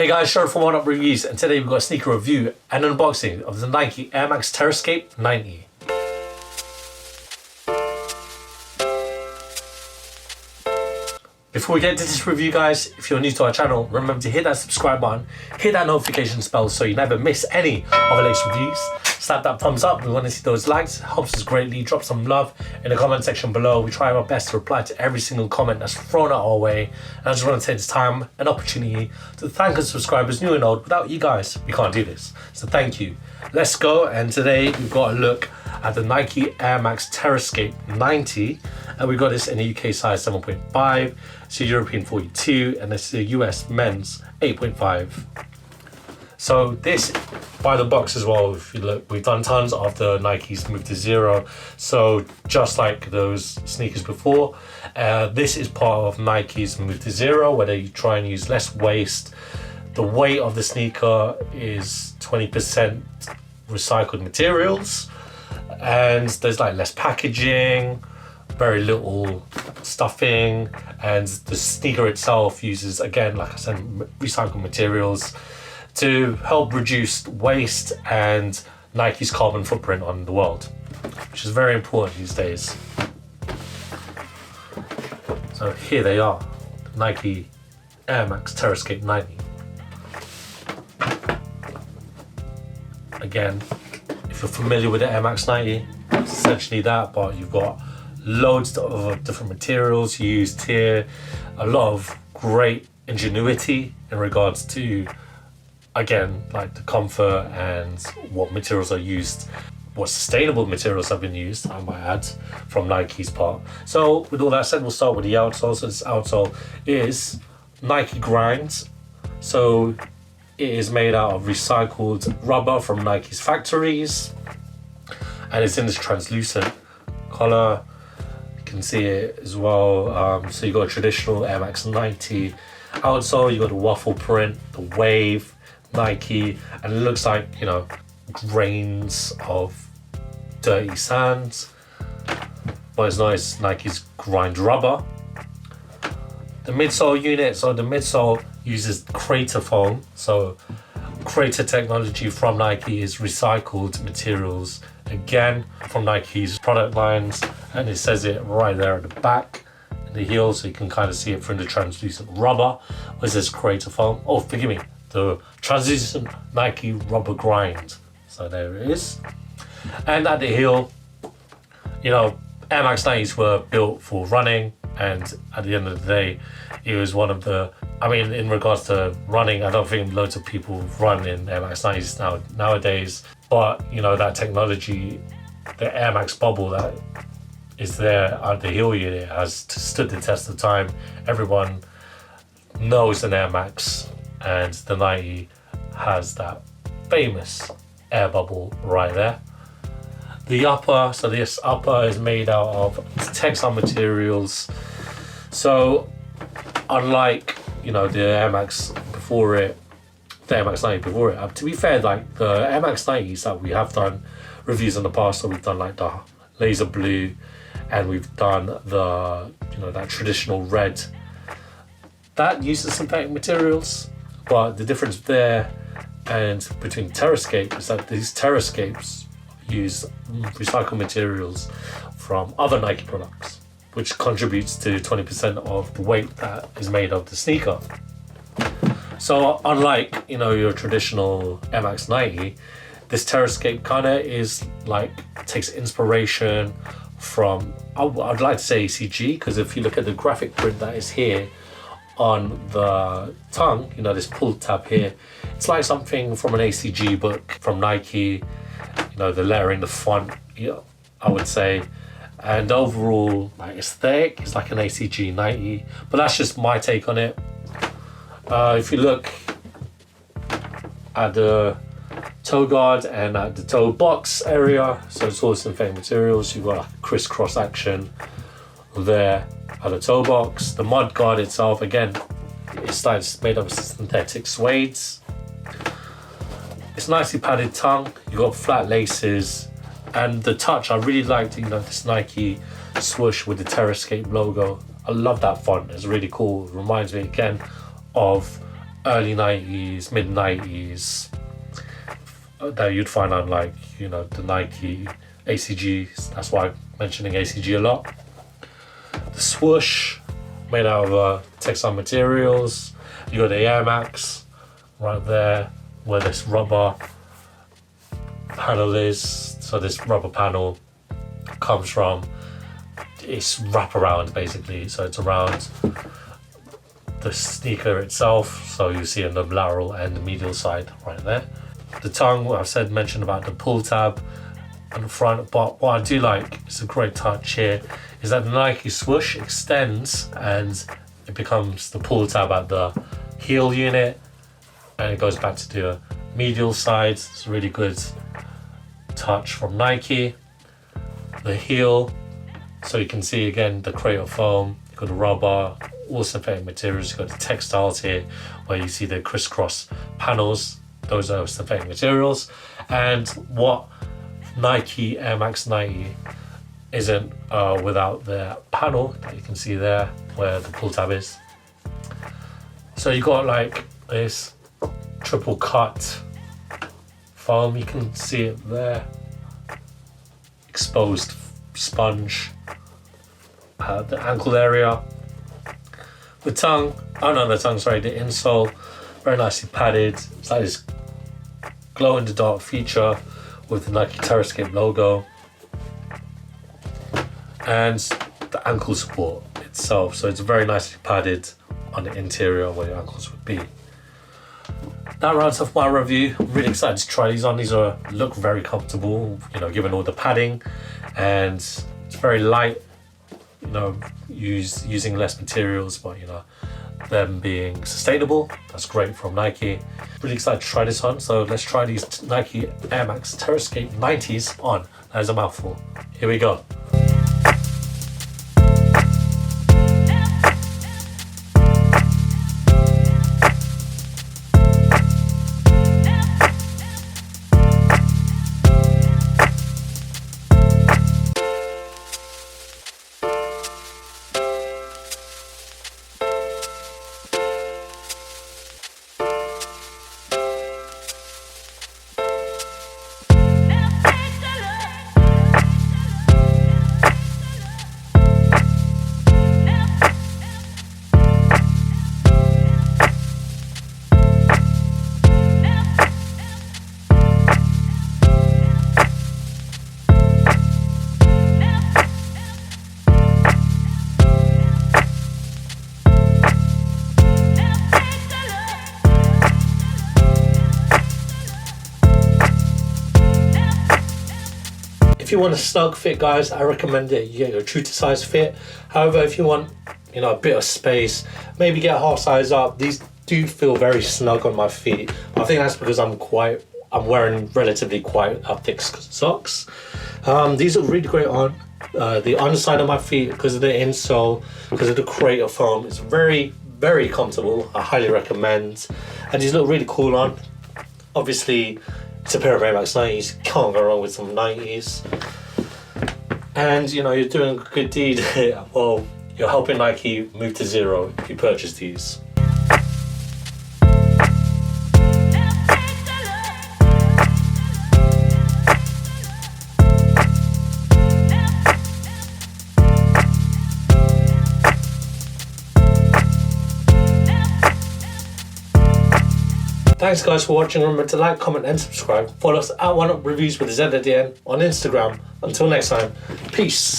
Hey guys, Gerald from Oneupreviewz, and today we've got a sneaker review and unboxing of the Nike Air Max TERRASCAPE 90. Before we get into this review guys, if you're new to our channel, remember to hit that subscribe button, hit that notification bell so you never miss any of our latest reviews. Slap that thumbs up, we want to see those likes, it helps us greatly. Drop some love in the comment section below. We try our best to reply to every single comment that's thrown our way. And I just want to take this time and opportunity to thank our subscribers, new and old. Without you guys, we can't do this. So thank you. Let's go, and today we've got a look at the Nike Air Max TERRASCAPE 90. And we got this in the UK size 7.5, it's a European 42, and this is a US men's 8.5. So this, by the box as well, if you look, we've done tons of the Nikes Move to Zero. So just like those sneakers before, this is part of Nike's Move to Zero, where they try and use less waste. The weight of the sneaker is 20% recycled materials, and there's like less packaging, very little stuffing, and the sneaker itself uses, again, like I said, recycled materials to help reduce waste and Nike's carbon footprint on the world, which is very important these days. So here they are, Nike Air Max TERRASCAPE 90. Again, if you're familiar with the Air Max 90, it's essentially that, but you've got loads of different materials used here, a lot of great ingenuity in regards to, again, like the comfort and what materials are used, what sustainable materials have been used, I might add, from Nike's part. So with all that said, we'll start with the outsole. So this outsole is Nike grind. So it is made out of recycled rubber from Nike's factories, and it's in this translucent color. You can see it as well. So you got a traditional Air Max 90 outsole, you got the waffle print, the wave Nike, and it looks like, you know, grains of dirty sand, but it's nice. Nike's grind rubber. The midsole unit, so the midsole uses crater foam. So crater technology from Nike is recycled materials, again, from Nike's product lines, and it says it right there at the back in the heel, so you can kind of see it from the translucent rubber. Where's this crater foam? Oh, forgive me, the translucent Nike rubber grind. So there it is. And at the heel, you know, Air Max 90s were built for running, and at the end of the day, it was one of the, I mean, in regards to running, I don't think loads of people run in Air Max 90s nowadays, but you know, that technology, the Air Max bubble that is there at the heel unit has stood the test of time. Everyone knows an Air Max, and the 90 has that famous air bubble right there. The upper, so this upper is made out of textile materials. So unlike, you know, the Air Max before it, the Air Max 90 before it, to be fair, like the Air Max 90s that we have done reviews in the past, so we've done like the laser blue, and we've done the, you know, that traditional red, that uses synthetic materials. But the difference there and between TERRASCAPE is that these TERRASCAPEs use recycled materials from other Nike products, which contributes to 20% of the weight that is made of the sneaker. So unlike, you know, your traditional Air Max 90, this TERRASCAPE kind of is like, takes inspiration from, I'd like to say ACG, because if you look at the graphic print that is here on the tongue, you know, this pull tab here, it's like something from an ACG book from Nike. You know, the lettering, the font, you know, I would say, and overall like aesthetic is like an ACG 90, but that's just my take on it. If you look at the toe guard and at the toe box area, so it's all synthetic materials. You've got like crisscross action there at the toe box. The mud guard itself, again, it's made of synthetic suedes. It's nicely padded tongue. You've got flat laces, and the touch, I really liked, you know, this Nike swoosh with the TERRASCAPE logo. I love that font, it's really cool. It reminds me again of early 90s, mid 90s that you'd find on like, you know, the Nike ACGs. That's why I'm mentioning ACG a lot. The swoosh, made out of textile materials. You got the Air Max right there where this rubber panel is. So this rubber panel comes from, it's wraparound basically, so it's around the sneaker itself, so you see on the lateral and the medial side right there. The tongue, what I've mentioned about the pull tab on the front, but what I do like, it's a great touch here, is that the Nike swoosh extends and it becomes the pull tab at the heel unit, and it goes back to the medial side. It's a really good touch from Nike. The heel, so you can see again the crater foam, you've got the rubber, all synthetic materials. You've got the textiles here where you see the crisscross panels, those are synthetic materials. And what Nike Air Max 90 isn't without the panel that you can see there where the pull tab is. So you got like this triple cut foam, you can see it there, exposed sponge at the ankle area. The tongue, the insole, very nicely padded. It's like this glow in the dark feature with the Nike TERRASCAPE logo, and the ankle support itself, so it's very nicely padded on the interior where your ankles would be. That rounds off my review. I'm really excited to try these on. These look very comfortable, you know, given all the padding, and it's very light, you know, using less materials, but you know, them being sustainable. That's great from Nike. Really excited to try this on, so let's try these Nike Air Max TERRASCAPE 90s on. That is a mouthful. Here we go. If you want a snug fit, guys, I recommend that you get a true to size fit. However, if you want, you know, a bit of space, maybe get a half size up. These do feel very snug on my feet. I think that's because I'm wearing relatively quite thick socks. These are really great on the underside of my feet because of the insole, because of the crater foam. It's very, very comfortable. I highly recommend. And these look really cool on. Obviously, it's a pair of Air Max 90s. Can't go wrong with some 90s. And you know, you're doing a good deed. Well, you're helping Nike move to zero if you purchase these. Thanks guys for watching. Remember to like, comment and subscribe. Follow us at Oneupreviewz with a Z at the end on Instagram. Until next time, peace.